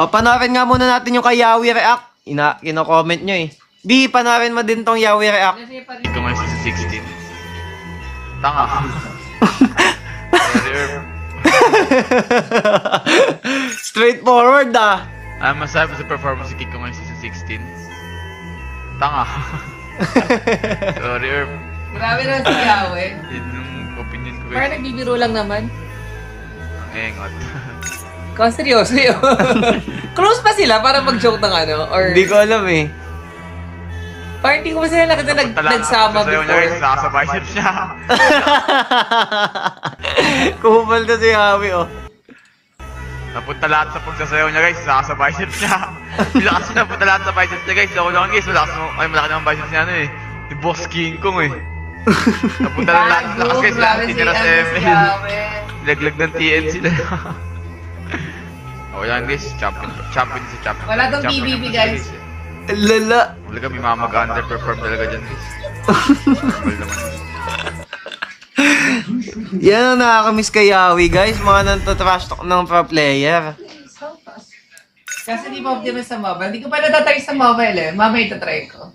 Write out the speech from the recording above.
O, panoorin nga muna natin yung kay Yawi React. Kino-comment nyo eh. B, panoorin mo din tong Yawi React. Ikaw ngayon sa 16. Tanga. Straightforward ah. Ano masabi sa performance ni Kiko ngayon sa 16? Tanga. Sorry, Herb. Grabe na si Yawe. Yun yung opinion ko. Parang nagbibiro lang naman. Ang engot. Kung seryoso yun. Close pa sila para mag-joke ng ano? Or Hindi ko alam eh. parang hindi ko pa sila nakita nagsama Sasayaw niya guys, before. nasa bicep siya. Kupal to si Yawi oh. Napunta lahat sa pagsasayaw niya guys, nasa bicep siya. Lakas niya napunta lahat sa bicep niya guys. Ako lang guys, malaki naman bicep niya ano eh. Si Boss King Kong eh. Napunta lang lahat sa lakas guys, lahat tinira sa ML. Laglag ng TN sila. O yan guys, champion si champion. Wala tong Champion PBB, ng guys. eh. Lala. Talaga may mga mag-underperform talaga dyan guys. Well naman. Yan ang nakakamiss kay Yawi guys. Mga nanto-trash talk ng pro player. Kasi di pa optimus sa mobile. Hindi ko pa natatry sa mobile eh. Mamaya itatry ko.